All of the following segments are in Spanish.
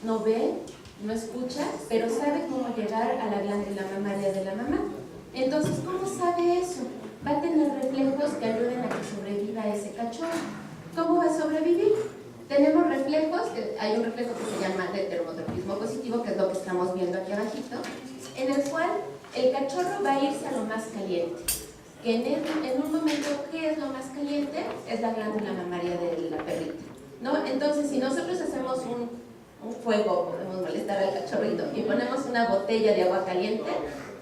no ve, no escucha, pero sabe cómo llegar a la glándula mamaria de la mamá. Entonces, ¿cómo sabe eso? Va a tener reflejos que ayuden a que sobreviva ese cachorro. ¿Cómo va a sobrevivir? Tenemos reflejos, hay un reflejo que se llama de termotropismo positivo, que es lo que estamos viendo aquí abajito, en el cual el cachorro va a irse a lo más caliente. Que en un momento, ¿qué es lo más caliente? Es la glándula mamaria de la perrita, ¿no? Entonces, si nosotros hacemos un fuego, podemos molestar al cachorrito y ponemos una botella de agua caliente,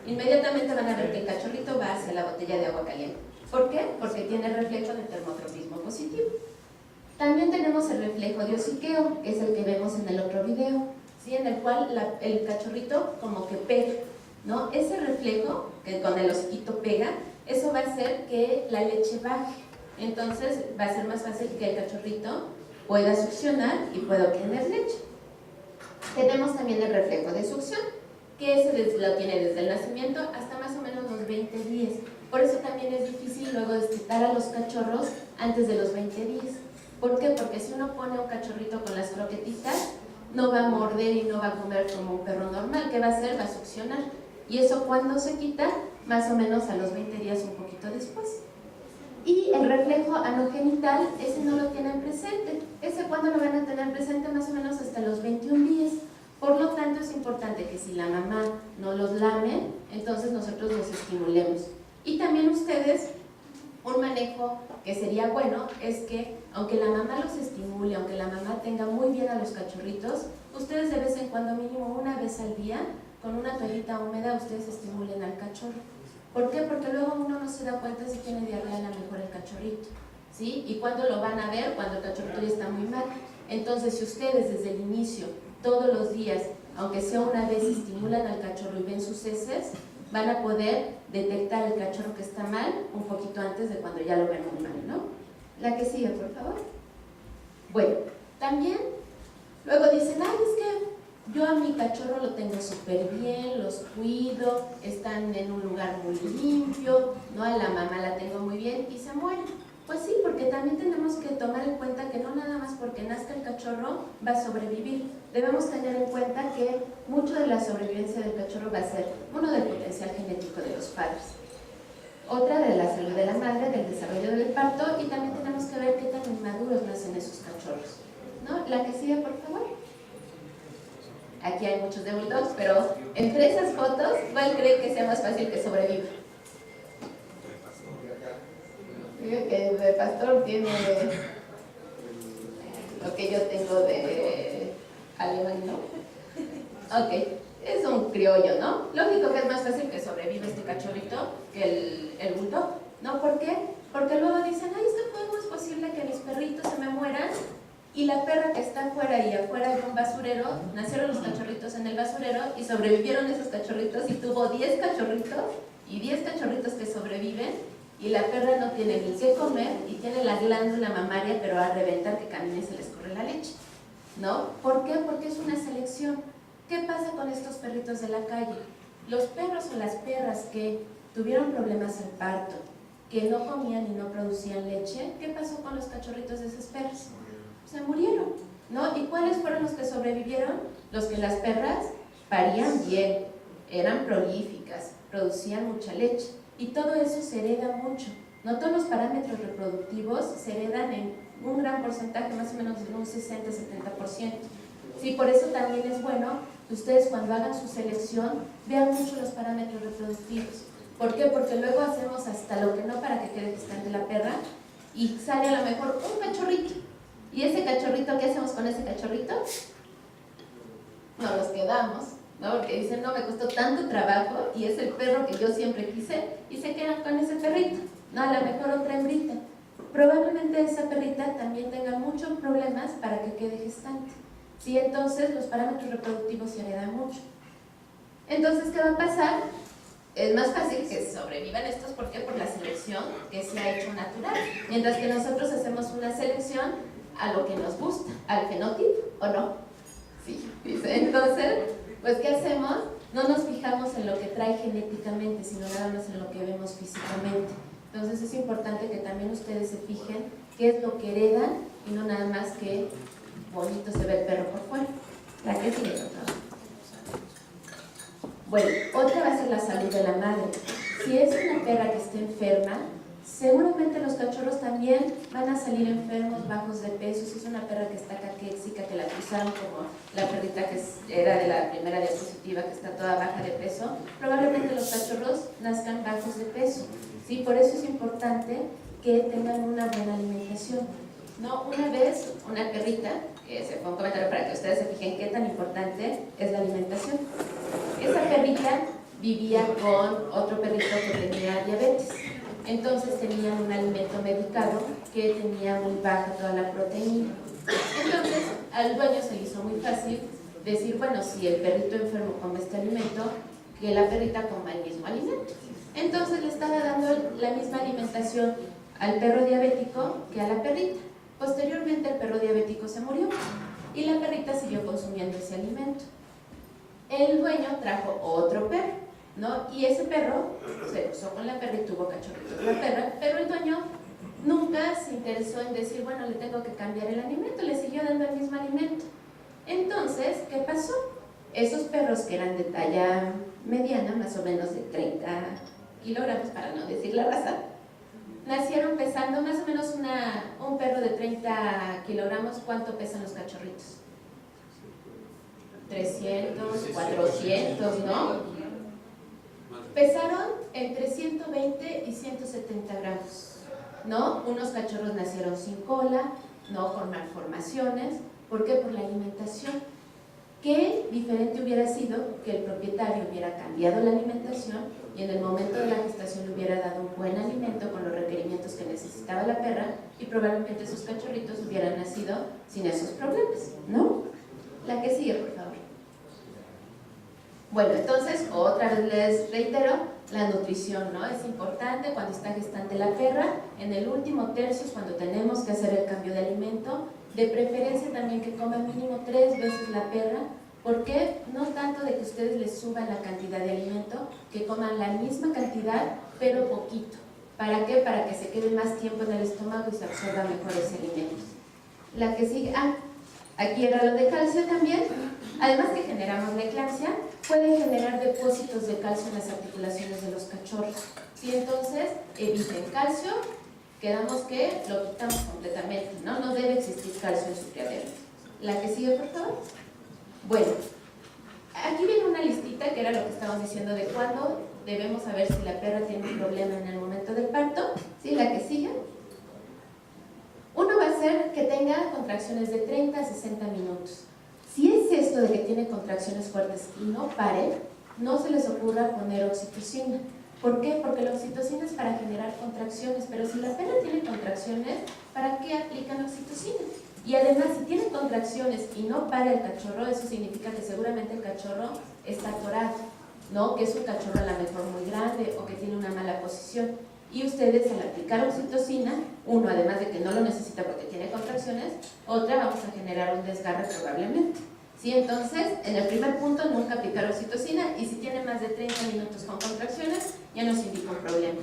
inmediatamente van a ver que el cachorrito va hacia la botella de agua caliente. ¿Por qué? Porque tiene reflejo de termotropismo positivo. También tenemos el reflejo de hociqueo, que es el que vemos en el otro video, ¿sí? En el cual el cachorrito como que pega, ¿no? Ese reflejo, que con el hociquito pega, eso va a hacer que la leche baje. Entonces va a ser más fácil que el cachorrito pueda succionar y pueda obtener leche. Tenemos también el reflejo de succión, que ese lo tiene desde el nacimiento hasta más o menos los 20 días. Por eso también es difícil luego destetar a los cachorros antes de los 20 días. ¿Por qué? Porque si uno pone a un cachorrito con las croquetitas, no va a morder y no va a comer como un perro normal. ¿Qué va a hacer? Va a succionar. ¿Y eso cuándo se quita? Más o menos a los 20 días, un poquito después. Y el reflejo anogenital, ese no lo tienen presente. Ese cuando lo van a tener presente más o menos hasta los 21 días. Por lo tanto, es importante que si la mamá no los lame, entonces nosotros los estimulemos. Y también ustedes, un manejo que sería bueno es que, aunque la mamá los estimule, aunque la mamá tenga muy bien a los cachorritos, ustedes de vez en cuando, mínimo una vez al día, con una toallita húmeda, ustedes estimulen al cachorro. ¿Por qué? Porque luego uno no se da cuenta si tiene diarrea, a lo mejor el cachorrito, ¿sí? ¿Y cuándo lo van a ver? Cuando el cachorrito ya está muy mal. Entonces, si ustedes desde el inicio, todos los días, aunque sea una vez, estimulan al cachorro y ven sus heces, van a poder detectar el cachorro que está mal un poquito antes de cuando ya lo ven muy mal, ¿no? La que sigue, por favor. Bueno, también, luego dicen, ay, es que yo a mi cachorro lo tengo súper bien, los cuido, están en un lugar muy limpio, ¿no? A la mamá la tengo muy bien y se muere. Pues sí, porque también tenemos que tomar en cuenta que no nada más porque nazca el cachorro va a sobrevivir. Debemos tener en cuenta que mucho de la sobrevivencia del cachorro va a ser uno del potencial genético de los padres, otra de la salud de la madre, del desarrollo del parto, y también tenemos que ver qué tan inmaduros nacen esos cachorros, ¿no? La que sigue, por favor. Aquí hay muchos de bulldogs, pero entre esas fotos, ¿cuál cree que sea más fácil que sobreviva? Que el pastor tiene lo que yo tengo de alemán, ¿no? Ok, es un criollo, ¿no? Lógico que es más fácil que sobreviva este cachorrito que el bulldog, ¿no? ¿Por qué? Porque luego dicen, ay, es que cómo es posible que mis perritos se me mueran y la perra que está afuera y afuera de un basurero, nacieron los cachorritos en el basurero y sobrevivieron esos cachorritos y tuvo 10 cachorritos y 10 cachorritos que sobreviven y la perra no tiene ni qué comer y tiene la glándula mamaria pero a reventar que camina y se les corre la leche, ¿no? ¿Por qué? Porque es una selección. ¿Qué pasa con estos perritos de la calle? Los perros o las perras que tuvieron problemas al parto, que no comían y no producían leche, ¿qué pasó con los cachorritos de esas perras? Se murieron, ¿no? ¿Y cuáles fueron los que sobrevivieron? Los que las perras parían bien, eran prolíficas, producían mucha leche. Y todo eso se hereda mucho, ¿no? Todos los parámetros reproductivos se heredan en un gran porcentaje, más o menos en un 60-70%. Sí, por eso también es bueno que ustedes cuando hagan su selección vean mucho los parámetros reproductivos. ¿Por qué? Porque luego hacemos hasta lo que no para que quede gestante la perra y sale a lo mejor un cachorrito. ¿Y ese cachorrito, qué hacemos con ese cachorrito? Nos los quedamos, ¿no? Porque dicen, no, me costó tanto trabajo y es el perro que yo siempre quise y se quedan con ese perrito, ¿no? A lo mejor otra hembrita. Probablemente esa perrita también tenga muchos problemas para que quede gestante. ¿Sí? Entonces los parámetros reproductivos se heredan mucho. Entonces, ¿qué va a pasar? Es más fácil que sobrevivan estos, ¿por qué? Por la selección que se ha hecho natural. Mientras que nosotros hacemos una selección a lo que nos gusta, al fenotipo, ¿o no? Sí, dice. Entonces, pues, ¿qué hacemos? No nos fijamos en lo que trae genéticamente, sino nada más en lo que vemos físicamente. Entonces, es importante que también ustedes se fijen qué es lo que heredan y no nada más que bonito se ve el perro por fuera. La que sigue, por favor. Bueno, otra va a ser la salud de la madre. Si es una perra que está enferma, seguramente los cachorros también van a salir enfermos, bajos de peso. Si es una perra que está caquéxica, que la cruzaron como la perrita que era de la primera diapositiva, que está toda baja de peso, probablemente los cachorros nazcan bajos de peso. ¿Sí? Por eso es importante que tengan una buena alimentación. ¿No? Una vez, una perrita, que se fue un comentario para que ustedes se fijen qué tan importante es la alimentación. Esa perrita vivía con otro perrito que tenía diabetes. Entonces tenían un alimento medicado que tenía muy baja toda la proteína. Entonces al dueño se le hizo muy fácil decir, bueno, si el perrito enfermo come este alimento, que la perrita coma el mismo alimento. Entonces le estaba dando la misma alimentación al perro diabético que a la perrita. Posteriormente el perro diabético se murió y la perrita siguió consumiendo ese alimento. El dueño trajo otro perro, ¿no? Y ese perro se cruzó con la perra y tuvo cachorritos con la perra, pero el dueño nunca se interesó en decir, bueno, le tengo que cambiar el alimento, le siguió dando el mismo alimento. Entonces, ¿qué pasó? Esos perros que eran de talla mediana, más o menos de 30 kilogramos, para no decir la raza, nacieron pesando más o menos un perro de 30 kilogramos. ¿Cuánto pesan los cachorritos? 300, 400, ¿no? Pesaron entre 120 y 170 gramos, ¿no? Unos cachorros nacieron sin cola, ¿no? Con malformaciones. ¿Por qué? Por la alimentación. ¿Qué diferente hubiera sido que el propietario hubiera cambiado la alimentación y en el momento de la gestación le hubiera dado un buen alimento con los requerimientos que necesitaba la perra y probablemente sus cachorritos hubieran nacido sin esos problemas, ¿no? La que sigue, por favor. Bueno, entonces, otra vez les reitero, la nutrición, ¿no? Es importante cuando está gestante la perra. En el último tercio es cuando tenemos que hacer el cambio de alimento. De preferencia también que coma mínimo 3 veces la perra. ¿Por qué? No tanto de que ustedes les suban la cantidad de alimento, que coman la misma cantidad, pero poquito. ¿Para qué? Para que se quede más tiempo en el estómago y se absorba mejor ese alimento. La que sigue, aquí era lo de calcio también. Además que generamos la eclampsia, pueden generar depósitos de calcio en las articulaciones de los cachorros. ¿Sí? Entonces, eviten calcio, quedamos que lo quitamos completamente, ¿no? No debe existir calcio en su criadero. La que sigue, por favor. Bueno, aquí viene una listita que era lo que estábamos diciendo de cuándo debemos saber si la perra tiene un problema en el momento del parto. ¿Sí? La que sigue. Uno va a ser que tenga contracciones de 30 a 60 minutos. Si es esto de que tiene contracciones fuertes y no pare, no se les ocurra poner oxitocina. ¿Por qué? Porque la oxitocina es para generar contracciones, pero si la perra tiene contracciones, ¿para qué aplican oxitocina? Y además, si tiene contracciones y no para el cachorro, eso significa que seguramente el cachorro está atorado, ¿no? Que es un cachorro a lo mejor muy grande o que tiene una mala posición. Y ustedes al aplicar oxitocina, uno, además de que no lo necesita porque tiene contracciones, otra, vamos a generar un desgarre probablemente. ¿Sí? Entonces, en el primer punto, nunca aplicar oxitocina, y si tiene más de 30 minutos con contracciones, ya nos indica un problema.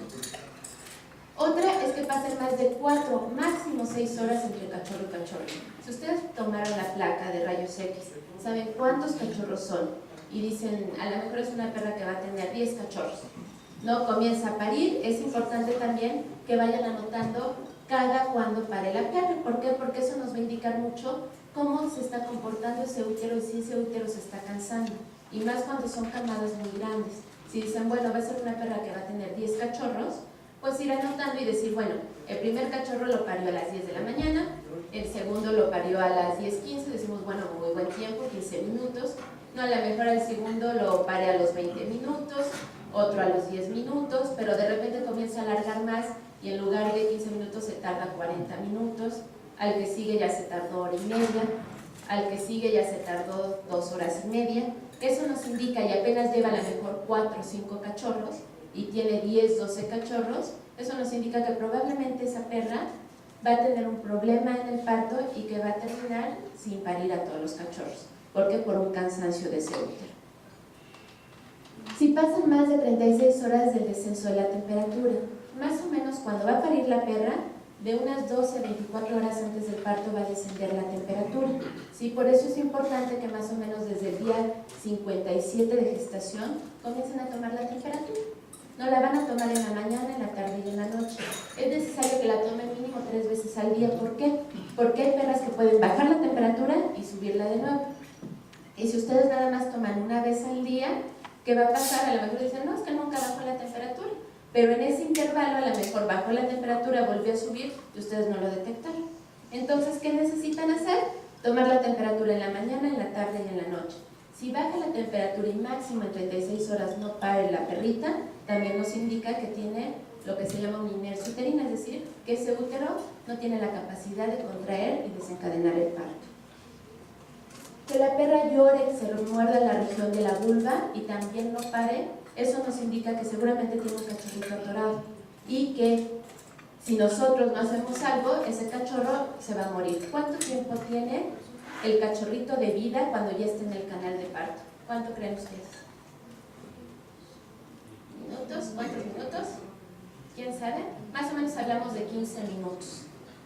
Otra es que pasen más de 4, máximo 6 horas entre cachorro y cachorro. Si ustedes tomaron la placa de rayos X, ¿saben cuántos cachorros son? Y dicen, a lo mejor es una perra que va a tener 10 cachorros. No comienza a parir, es importante también que vayan anotando cada cuando pare la perra. ¿Por qué? Porque eso nos va a indicar mucho cómo se está comportando ese útero y si ese útero se está cansando. Y más cuando son camadas muy grandes. Si dicen, bueno, va a ser una perra que va a tener 10 cachorros, pues ir anotando y decir, bueno, el primer cachorro lo parió a las 10 de la mañana, el segundo lo parió a las 10:15, decimos, bueno, muy buen tiempo, 15 minutos. No, a lo mejor el segundo lo pare a los 20 minutos, otro a los 10 minutos, pero de repente comienza a alargar más y en lugar de 15 minutos se tarda 40 minutos, al que sigue ya se tardó 1 hora y media, al que sigue ya se tardó 2 horas y media. Eso nos indica, y apenas lleva a lo mejor 4 o 5 cachorros y tiene 10, 12 cachorros, eso nos indica que probablemente esa perra va a tener un problema en el parto y que va a terminar sin parir a todos los cachorros. ¿Por qué? Por un cansancio de ese útero. Si pasan más de 36 horas del descenso de la temperatura, más o menos cuando va a parir la perra, de unas 12 a 24 horas antes del parto va a descender la temperatura. ¿Sí? Por eso es importante que más o menos desde el día 57 de gestación comiencen a tomar la temperatura. No la van a tomar en la mañana, en la tarde y en la noche. Es necesario que la tomen mínimo 3 veces al día. ¿Por qué? Porque hay perras que pueden bajar la temperatura y subirla de nuevo. Y si ustedes nada más toman una vez al día, ¿qué va a pasar? A lo mejor dicen, no, es que nunca bajó la temperatura. Pero en ese intervalo a lo mejor bajó la temperatura, volvió a subir y ustedes no lo detectaron. Entonces, ¿qué necesitan hacer? Tomar la temperatura en la mañana, en la tarde y en la noche. Si baja la temperatura y máximo en 36 horas no pare la perrita, también nos indica que tiene lo que se llama una inercia uterina, es decir, que ese útero no tiene la capacidad de contraer y desencadenar el parto. Que la perra llore, que se muerda la región de la vulva y también no pare, eso nos indica que seguramente tiene un cachorrito atorado y que si nosotros no hacemos algo, ese cachorro se va a morir. ¿Cuánto tiempo tiene el cachorrito de vida cuando ya esté en el canal de parto? ¿Cuánto creen ustedes? ¿Minutos? ¿Cuántos minutos? ¿Quién sabe? Más o menos hablamos de 15 minutos.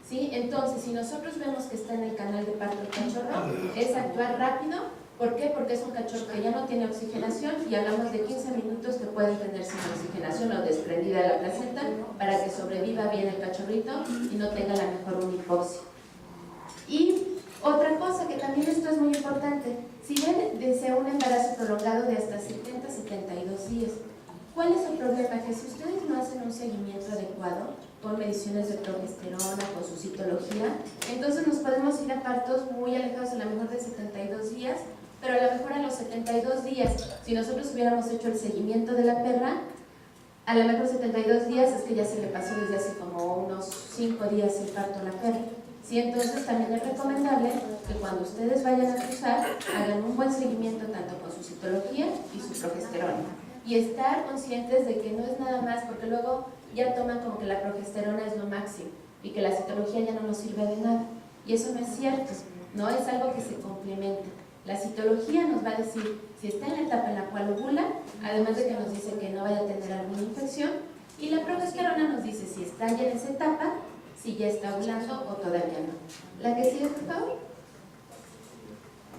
¿Sí? Entonces, si nosotros vemos que está en el canal de parto el cachorro, es actuar rápido. ¿Por qué? Porque es un cachorro que ya no tiene oxigenación y hablamos de 15 minutos que pueden tener sin oxigenación o desprendida de la placenta para que sobreviva bien el cachorrito y no tenga la mejor unipoxia. Y otra cosa que también esto es muy importante, si ven desea un embarazo prolongado de hasta 70-72 días, ¿cuál es el problema? Que si ustedes no hacen un seguimiento adecuado, con mediciones de progesterona, con su citología, entonces nos podemos ir a partos muy alejados, a lo mejor de 72 días, pero a lo mejor a los 72 días, si nosotros hubiéramos hecho el seguimiento de la perra, a lo mejor 72 días es que ya se le pasó desde hace como unos 5 días el parto a la perra. Sí, entonces también es recomendable que cuando ustedes vayan a cruzar, hagan un buen seguimiento tanto con su citología y su progesterona. Y estar conscientes de que no es nada más, porque luego ya toman como que la progesterona es lo máximo y que la citología ya no nos sirve de nada. Y eso no es cierto, no es algo que se complementa. La citología nos va a decir si está en la etapa en la cual ovula, además de que nos dice que no vaya a tener alguna infección, y la progesterona nos dice si está ya en esa etapa, si ya está ovulando o todavía no. ¿La que sigue, por favor?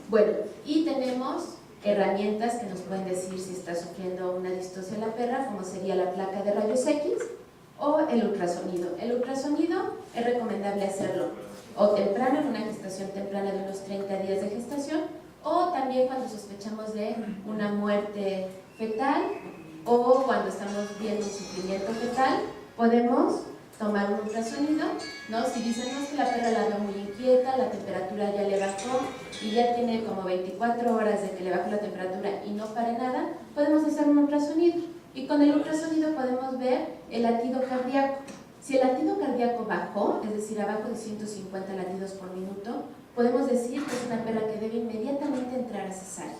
Bueno, y tenemos herramientas que nos pueden decir si está sufriendo una distocia la perra, como sería la placa de rayos X o el ultrasonido. El ultrasonido es recomendable hacerlo o temprano, en una gestación temprana de unos 30 días de gestación, o también cuando sospechamos de una muerte fetal o cuando estamos viendo un sufrimiento fetal, podemos tomar un ultrasonido, ¿no? Si dicen, no, es que la perra la veo muy inquieta, la temperatura ya le bajó y ya tiene como 24 horas de que le bajó la temperatura y no para nada, podemos hacer un ultrasonido. Y con el ultrasonido podemos ver el latido cardíaco. Si el latido cardíaco bajó, es decir, abajo de 150 latidos por minuto, podemos decir que es una perra que debe inmediatamente entrar a cesárea.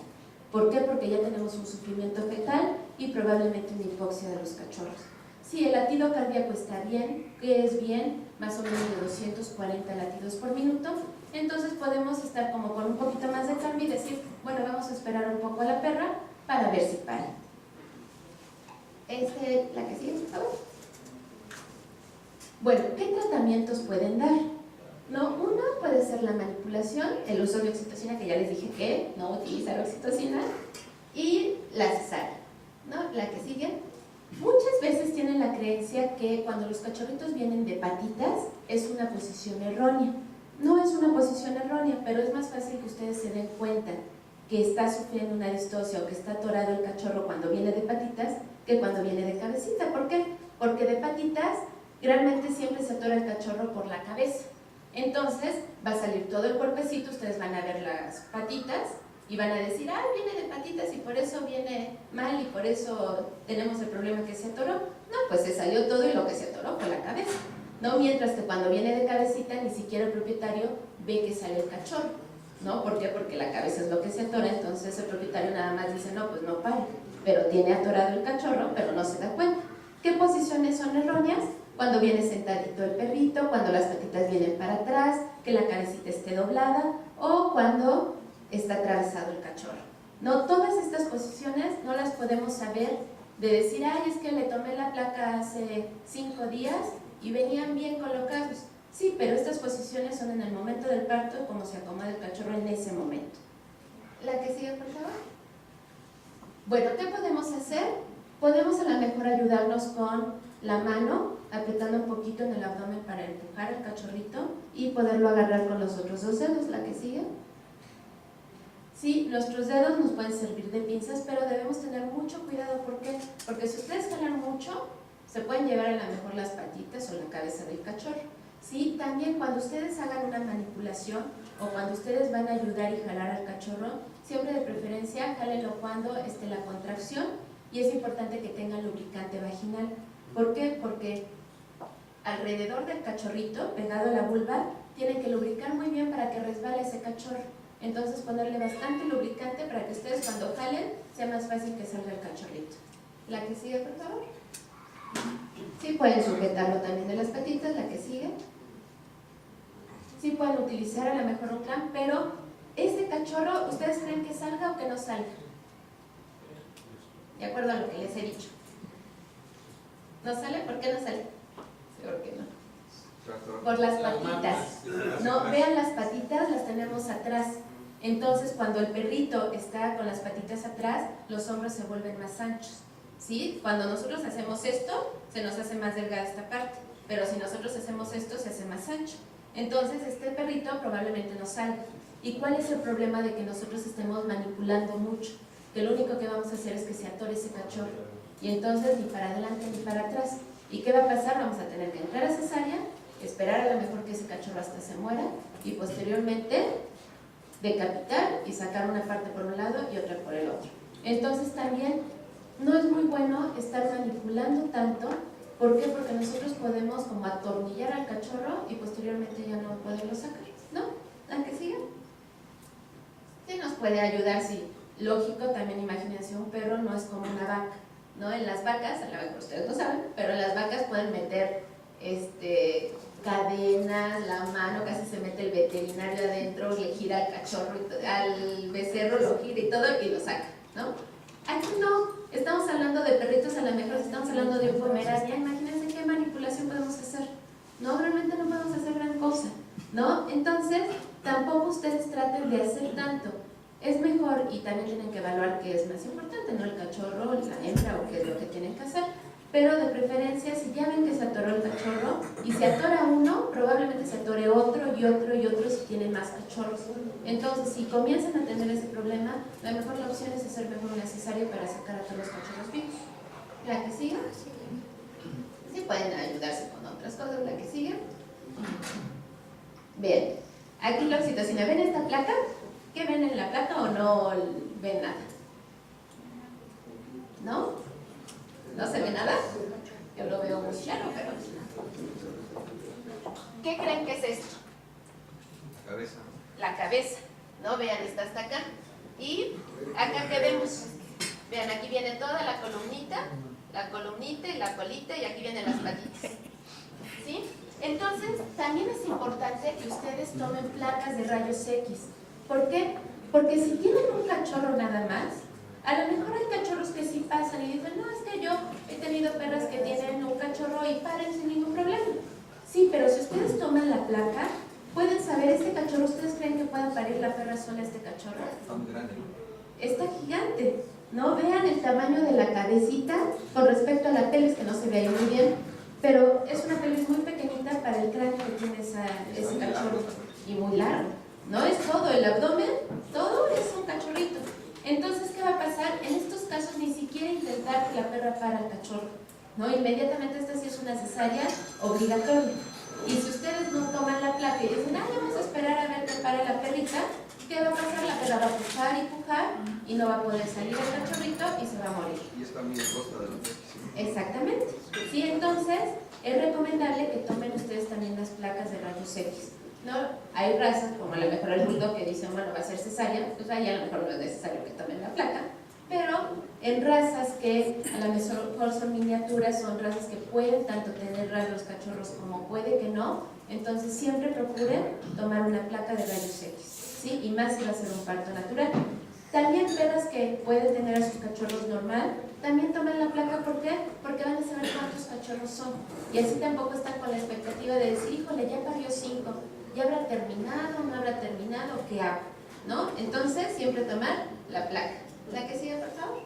¿Por qué? Porque ya tenemos un sufrimiento fetal y probablemente una hipoxia de los cachorros. Si el latido cardíaco está bien, que es bien, más o menos de 240 latidos por minuto, entonces podemos estar como con un poquito más de cambio y decir, bueno, vamos a esperar un poco a la perra para ver si para. La que sigue, por favor. Bueno, ¿qué tratamientos pueden dar? No, uno puede ser la manipulación, el uso de oxitocina, que ya les dije que no utilizar oxitocina, y la cesárea, ¿no? La que sigue. Muchas veces tienen la creencia que cuando los cachorritos vienen de patitas es una posición errónea. No es una posición errónea, pero es más fácil que ustedes se den cuenta que está sufriendo una distocia o que está atorado el cachorro cuando viene de patitas que cuando viene de cabecita. ¿Por qué? Porque de patitas realmente siempre se atora el cachorro por la cabeza. Entonces va a salir todo el cuerpecito, ustedes van a ver las patitas y van a decir, ah, viene de patitas y por eso viene mal y por eso tenemos el problema que se atoró. No, pues se salió todo y lo que se atoró fue la cabeza, ¿no? Mientras que cuando viene de cabecita ni siquiera el propietario ve que sale el cachorro, ¿no? ¿Por qué? Porque la cabeza es lo que se atora, entonces el propietario nada más dice, no, pues no pare, pero tiene atorado el cachorro, pero no se da cuenta. ¿Qué posiciones son erróneas? Cuando viene sentadito el perrito, cuando las patitas vienen para atrás, que la cabecita esté doblada o cuando está atravesado el cachorro. No, todas estas posiciones no las podemos saber de decir, ay, es que le tomé la placa hace 5 días y venían bien colocados. Sí, pero estas posiciones son en el momento del parto, como se acomoda el cachorro en ese momento. La que sigue, por favor. Bueno, ¿qué podemos hacer? Podemos a lo mejor ayudarnos con la mano, apretando un poquito en el abdomen para empujar al cachorrito y poderlo agarrar con los otros 2 dedos. La que sigue. Sí, nuestros dedos nos pueden servir de pinzas, pero debemos tener mucho cuidado. ¿Por qué? Porque si ustedes jalan mucho, se pueden llevar a lo mejor las patitas o la cabeza del cachorro. Sí, también cuando ustedes hagan una manipulación o cuando ustedes van a ayudar y jalar al cachorro, siempre de preferencia jálenlo cuando esté la contracción, y es importante que tengan lubricante vaginal. ¿Por qué? Porque alrededor del cachorrito, pegado a la vulva, tienen que lubricar muy bien para que resbale ese cachorro. Entonces ponerle bastante lubricante para que ustedes cuando jalen sea más fácil que salga el cachorrito. La que sigue, por favor. Sí, pueden sujetarlo también de las patitas. La que sigue. Sí, pueden utilizar a lo mejor un clamp, pero este cachorro, ¿ustedes creen que salga o que no salga? De acuerdo a lo que les he dicho. ¿No sale? ¿Por qué no sale? ¿Por qué no? Por las patitas. No, vean las patitas, las tenemos atrás. Entonces, cuando el perrito está con las patitas atrás, los hombros se vuelven más anchos. ¿Sí? Cuando nosotros hacemos esto, se nos hace más delgada esta parte. Pero si nosotros hacemos esto, se hace más ancho. Entonces, este perrito probablemente no salga. ¿Y cuál es el problema de que nosotros estemos manipulando mucho? Que lo único que vamos a hacer es que se atore ese cachorro. Y entonces, ni para adelante ni para atrás. ¿Y qué va a pasar? Vamos a tener que entrar a cesárea, esperar a lo mejor que ese cachorro hasta se muera y posteriormente decapitar y sacar una parte por un lado y otra por el otro. Entonces también no es muy bueno estar manipulando tanto. ¿Por qué? Porque nosotros podemos como atornillar al cachorro y posteriormente ya no poderlo sacar, ¿no? ¿La que sigue? Sí nos puede ayudar, sí. Lógico, también imagínense, un perro no es como una vaca, ¿no? En las vacas, a lo mejor ustedes no saben, pero en las vacas pueden meter cadenas, la mano, casi se mete el veterinario adentro, le gira al cachorro, al becerro lo gira y todo y lo saca, ¿no? Aquí no, estamos hablando de perritos, a lo mejor estamos hablando de un pomerania, imagínense qué manipulación podemos hacer. No, realmente no podemos hacer gran cosa, ¿no? Entonces, tampoco ustedes traten de hacer tanto. Es mejor, y también tienen que evaluar qué es más importante, ¿no? El cachorro, la hembra o qué es lo que tienen que hacer. Pero de preferencia, si ya ven que se atoró el cachorro y se atora uno, probablemente se atore otro y otro y otro si tienen más cachorros. Entonces, si comienzan a tener ese problema, la mejor opción es hacer mejor una cesárea para sacar a todos los cachorros vivos. ¿La que sigue? Sí, pueden ayudarse con otras cosas. ¿La que sigue? Bien, aquí la oxitocina. ¿Ven esta placa? ¿Qué ven en la placa o no ven nada? ¿No? ¿No se ve nada? Yo lo veo muy claro, pero... ¿Qué creen que es esto? La cabeza. La cabeza, ¿no? Vean, está hasta acá. Y acá, ¿qué vemos? Vean, aquí viene toda la columnita y la colita, y aquí vienen las patitas. ¿Sí? Entonces, también es importante que ustedes tomen placas de rayos X. ¿Por qué? Porque si tienen un cachorro nada más, a lo mejor hay cachorros que sí pasan y dicen, no, es que yo he tenido perras que tienen un cachorro y paren sin ningún problema. Sí, pero si ustedes toman la placa, pueden saber, este cachorro, ¿ustedes creen que pueda parir la perra sola este cachorro? Está muy grande. Está gigante, ¿no? Vean el tamaño de la cabecita con respecto a la pelvis, que no se ve ahí muy bien, pero es una pelvis muy pequeñita para el cráneo que tiene ese cachorro y muy largo, ¿no? Es todo, el abdomen, todo es un cachorrito. Entonces, ¿qué va a pasar? En estos casos ni siquiera intentar que la perra para al cachorro, ¿no? Inmediatamente esta sí es una cesárea obligatoria. Y si ustedes no toman la placa y dicen, vamos a esperar a ver que para la perrita, ¿qué va a pasar? La perra va a pujar y no va a poder salir el cachorrito y se va a morir. Y está muy a costa de la infección. Exactamente. Sí, entonces es recomendable que tomen ustedes también las placas de rayos X, ¿no? Hay razas, como a lo mejor el bulldog, que dicen, bueno, va a ser cesárea, pues ahí a lo mejor no es necesario que tomen la placa, pero en razas que a lo mejor son miniaturas, son razas que pueden tanto tener los cachorros como puede que no, entonces siempre procuren tomar una placa de rayos X, ¿sí? Y más si va a ser un parto natural. También perras que pueden tener a sus cachorros normal, también toman la placa. ¿Por qué? Porque van a saber cuántos cachorros son. Y así tampoco están con la expectativa de decir, híjole, ya parió 5, ¿ya habrá terminado? ¿No habrá terminado? ¿Qué hago? ¿No? Entonces, siempre tomar la placa. ¿La que sigue, por favor?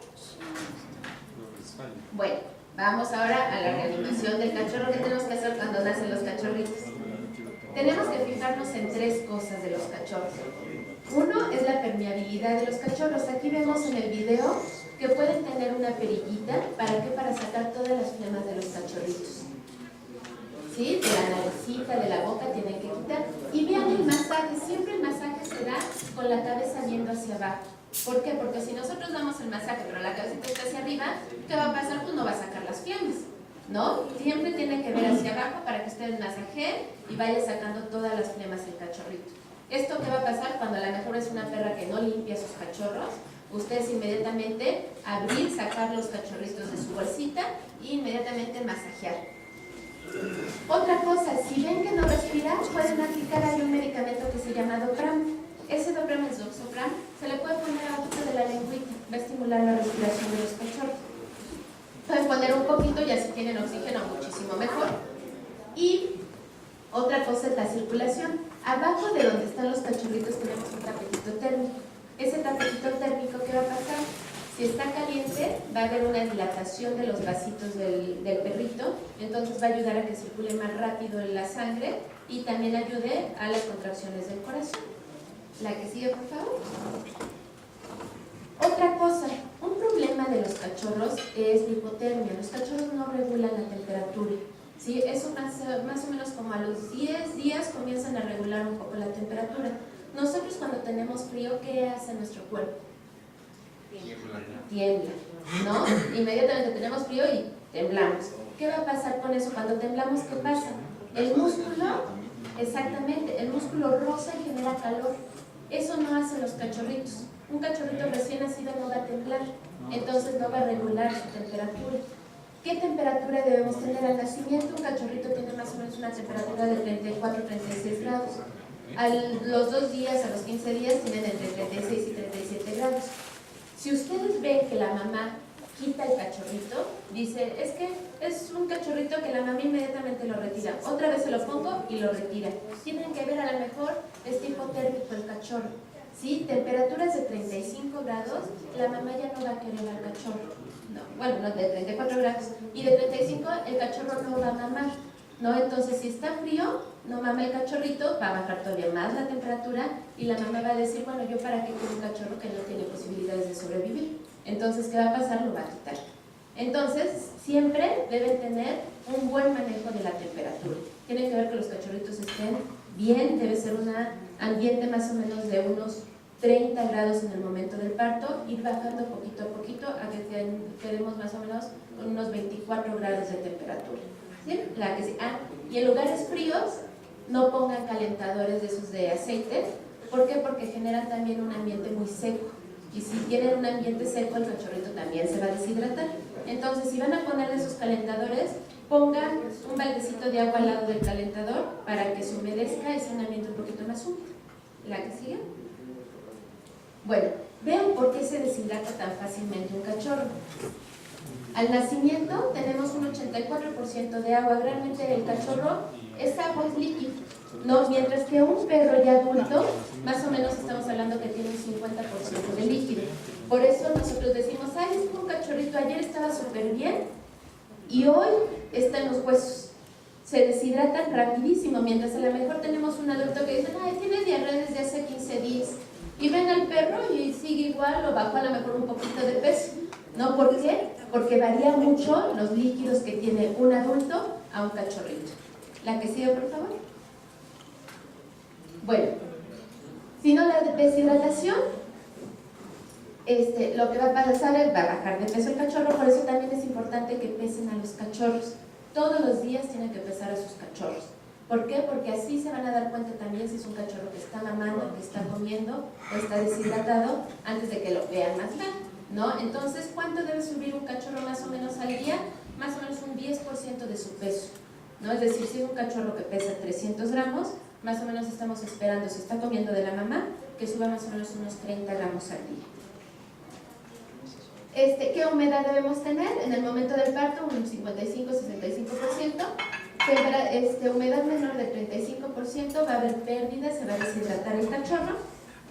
Bueno, vamos ahora a la reanimación del cachorro. ¿Qué tenemos que hacer cuando nacen los cachorritos? Tenemos que fijarnos en 3 cosas de los cachorros. Uno es la permeabilidad de los cachorros. Aquí vemos en el video que pueden tener una perillita. ¿Para qué? Para sacar todas las flemas de los cachorritos. ¿Sí? De la naricita, de la boca tienen que quitar. Y vean el masaje. Siempre el masaje se da con la cabeza viendo hacia abajo. ¿Por qué? Porque si nosotros damos el masaje pero la cabecita está hacia arriba, ¿qué va a pasar? Pues no va a sacar las flemas, ¿no? Siempre tiene que ver hacia abajo para que ustedes masajeen y vaya sacando todas las flemas el cachorrito. ¿Esto qué va a pasar? Cuando a lo mejor es una perra que no limpia sus cachorros, ustedes inmediatamente abrir, sacar los cachorritos de su bolsita e inmediatamente masajear. Otra cosa, si ven que no respira, pueden aplicar ahí un medicamento que se llama Dopram. Ese Dopram es Doxopram, se le puede poner abajo de la lengüita, va a estimular la respiración de los cachorros. Pueden poner un poquito y así tienen oxígeno muchísimo mejor. Y otra cosa es la circulación. Abajo de donde están los cachorritos tenemos un tapetito térmico. Ese tapetito térmico, ¿qué va a pasar? Si está caliente, va a haber una dilatación de los vasitos del perrito, entonces va a ayudar a que circule más rápido la sangre y también ayude a las contracciones del corazón. La que sigue, por favor. Otra cosa, un problema de los cachorros es la hipotermia. Los cachorros no regulan la temperatura. ¿Sí? Eso más o menos como a los 10 días comienzan a regular un poco la temperatura. Nosotros cuando tenemos frío, ¿qué hace nuestro cuerpo? Tiembla, ¿no? Inmediatamente tenemos frío y temblamos. ¿Qué va a pasar con eso? Cuando temblamos, ¿qué pasa? El músculo, exactamente, el músculo rosa y genera calor. Eso no hacen los cachorritos. Un cachorrito recién nacido no va a temblar, entonces no va a regular su temperatura. ¿Qué temperatura debemos tener al nacimiento? Un cachorrito tiene más o menos una temperatura de 34-36 grados. A los 2 días, a los 15 días, tienen entre 36 y 37 grados. Si ustedes ven que la mamá quita el cachorrito, dice, es que es un cachorrito que la mamá inmediatamente lo retira. Otra vez se lo pongo y lo retira. Tienen que ver, a lo mejor es hipotérmico el cachorro. ¿Sí? Temperaturas de 35 grados, la mamá ya no va a querer al cachorro. No, bueno, no, de 34 grados. Y de 35 el cachorro no va a mamar, ¿no? Entonces, si está frío, no mama el cachorrito, va a bajar todavía más la temperatura y la mamá va a decir, bueno, ¿yo para qué quiero un cachorro que no tiene posibilidades de sobrevivir? Entonces, ¿qué va a pasar? Lo va a quitar. Entonces, siempre deben tener un buen manejo de la temperatura. Tiene que ver que los cachorritos estén bien, debe ser un ambiente más o menos de unos 30 grados en el momento del parto, ir bajando poquito a poquito a que quedemos más o menos con unos 24 grados de temperatura. ¿Sí? Y en lugares fríos, no pongan calentadores de esos de aceite. ¿Por qué? Porque generan también un ambiente muy seco. Y si tienen un ambiente seco, el cachorrito también se va a deshidratar. Entonces, si van a poner esos calentadores, pongan un baldecito de agua al lado del calentador para que se humedezca y sea un ambiente un poquito más húmedo. ¿La que sigue? Bueno, vean por qué se deshidrata tan fácilmente un cachorro. Al nacimiento tenemos un 84% de agua. Realmente el cachorro es agua, es líquido, ¿no? Mientras que un perro ya adulto, más o menos estamos hablando que tiene un 50% de líquido. Por eso nosotros decimos, ay, es que un cachorrito ayer estaba súper bien y hoy está en los huesos. Se deshidratan rapidísimo, mientras a lo mejor tenemos un adulto que dice, ay, tiene diarrea desde hace 15 días. Y ven al perro y sigue igual o bajó a lo mejor un poquito de peso. ¿No? ¿Por qué? Porque varía mucho los líquidos que tiene un adulto a un cachorrito. La que sigue, por favor. Bueno, si no, la deshidratación, lo que va a pasar es va a bajar de peso el cachorro. Por eso también es importante que pesen a los cachorros. Todos los días tienen que pesar a sus cachorros. ¿Por qué? Porque así se van a dar cuenta también si es un cachorro que está mamando, que está comiendo o está deshidratado antes de que lo vean más mal, ¿no? Entonces, ¿cuánto debe subir un cachorro más o menos al día? Más o menos un 10% de su peso, ¿no? Es decir, si es un cachorro que pesa 300 gramos, más o menos estamos esperando, si está comiendo de la mamá, que suba más o menos unos 30 gramos al día. ¿Qué humedad debemos tener? En el momento del parto, un 55-65%. Humedad menor del 35%, va a haber pérdida, se va a deshidratar el cachorro.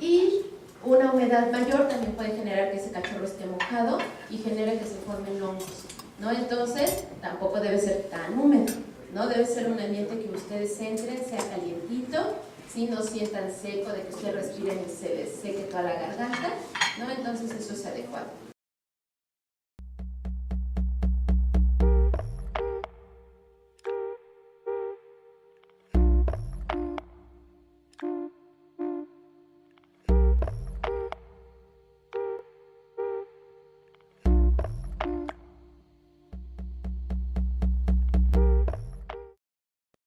Y una humedad mayor también puede generar que ese cachorro esté mojado y genere que se formen hongos, ¿no? Entonces, tampoco debe ser tan húmedo, ¿no? Debe ser un ambiente que ustedes entren, sea calientito, si no sientan seco, de que ustedes respiren y se les seque toda la garganta, ¿no? Entonces eso es adecuado.